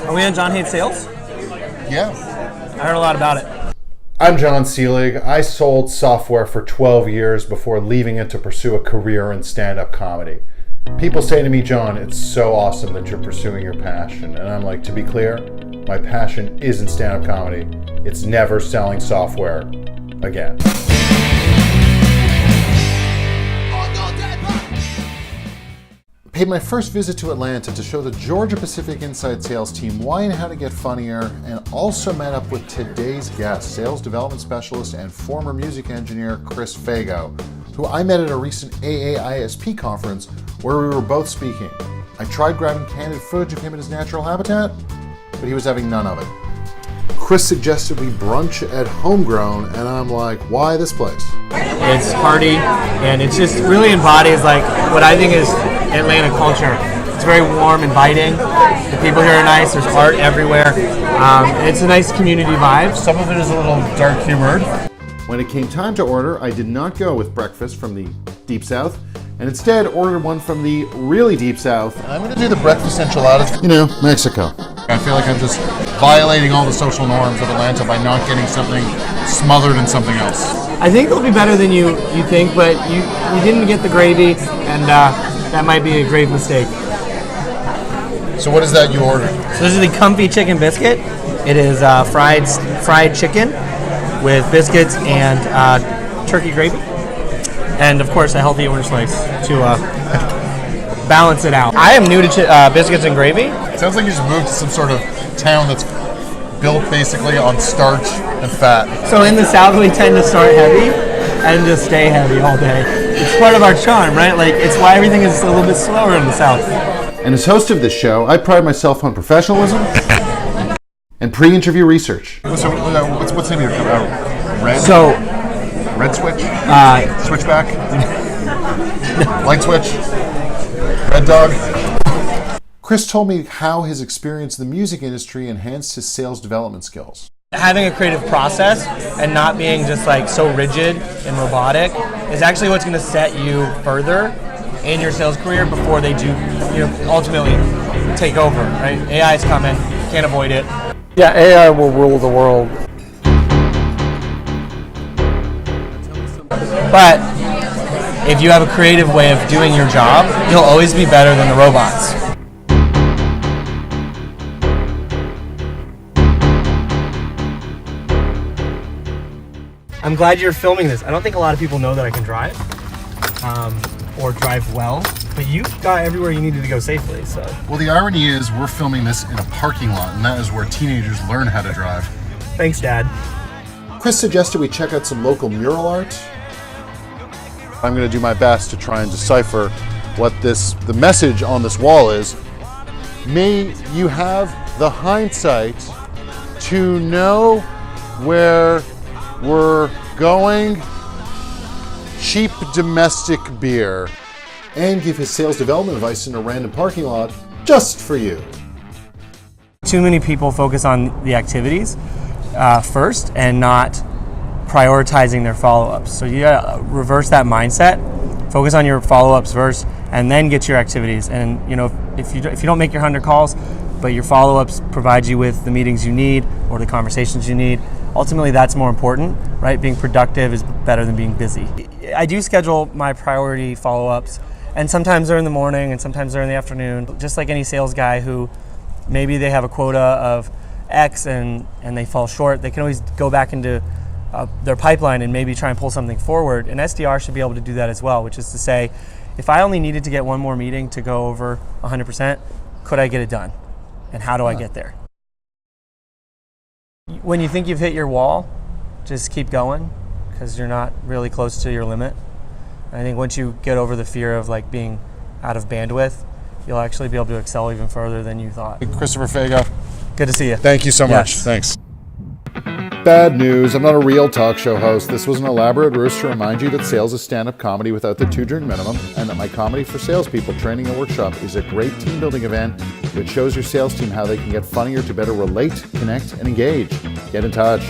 Are we on Jon Hates Sales? Yeah. I heard a lot about it. I'm Jon Selig. I sold software for 12 years before leaving it to pursue a career in stand-up comedy. People say to me, Jon, it's so awesome that you're pursuing your passion. And I'm like, to be clear, my passion isn't stand-up comedy. It's never selling software again. Paid my first visit to Atlanta to show the Georgia Pacific Inside Sales team why and how to get funnier, and also met up with today's guest, sales development specialist and former music engineer Chris Fago, who I met at a recent AAISP conference where we were both speaking. I tried grabbing candid footage of him in his natural habitat, but he was having none of it. Chris suggested we brunch at Homegrown, and I'm like, why this place? It's hearty, and it just really embodies like what I think is Atlanta culture. It's very warm, inviting. The people here are nice. There's art everywhere. It's a nice community vibe. Some of it is a little dark humored. When it came time to order, I did not go with breakfast from the Deep South, and instead ordered one from the really Deep South. I'm going to do the breakfast enchiladas. Mexico. I feel like I'm just violating all the social norms of Atlanta by not getting something smothered in something else. I think it'll be better than you think, but you didn't get the gravy, and that might be a grave mistake. So what is that you ordered? So this is the comfy chicken biscuit. It is fried chicken with biscuits and turkey gravy, and of course a healthy orange slice to balance it out. I am new to biscuits and gravy. It sounds like you just moved to some sort of town that's built basically on starch and fat. So in the South we tend to start heavy and just stay heavy all day. It's part of our charm, right? Like, it's why everything is a little bit slower in the South. And as host of this show, I pride myself on professionalism and pre-interview research. What's the name of your Red? So, Red switch? Switchback? Light switch? Red dog? Chris told me how his experience in the music industry enhanced his sales development skills. having a creative process and not being just like so rigid and robotic is actually what's going to set you further in your sales career before they do, ultimately take over, right? AI is coming, can't avoid it. Yeah, AI will rule the world. But if you have a creative way of doing your job, you'll always be better than the robots. I'm glad you're filming this. I don't think a lot of people know that I can drive, or drive well, but you got everywhere you needed to go safely, so. Well, the irony is we're filming this in a parking lot, and that is where teenagers learn how to drive. Thanks, Dad. Chris suggested we check out some local mural art. I'm going to do my best to try and decipher what the message on this wall is. May you have the hindsight to know where we're going, cheap domestic beer, and give his sales development advice in a random parking lot just for you. Too many people focus on the activities first and not prioritizing their follow-ups. So you gotta reverse that mindset, focus on your follow-ups first, and then get your activities. And if you don't make your 100 calls, but your follow-ups provide you with the meetings you need or the conversations you need, ultimately that's more important, right? Being productive is better than being busy. I do schedule my priority follow-ups, and sometimes they're in the morning and sometimes they're in the afternoon. Just like any sales guy who maybe they have a quota of X and they fall short, they can always go back into their pipeline and maybe try and pull something forward. An SDR should be able to do that as well, which is to say, if I only needed to get one more meeting to go over 100%, could I get it done? And how do I get there? When you think you've hit your wall, just keep going, because you're not really close to your limit. I think once you get over the fear of like being out of bandwidth, you'll actually be able to excel even further than you thought. Christopher Fago. Good to see you. Thank you so much. Yes. Thanks. Bad news. I'm not a real talk show host. This was an elaborate ruse to remind you that sales is stand-up comedy without the 2-drink minimum, and that my Comedy for Salespeople training and workshop is a great team-building event which shows your sales team how they can get funnier to better relate, connect, and engage. Get in touch.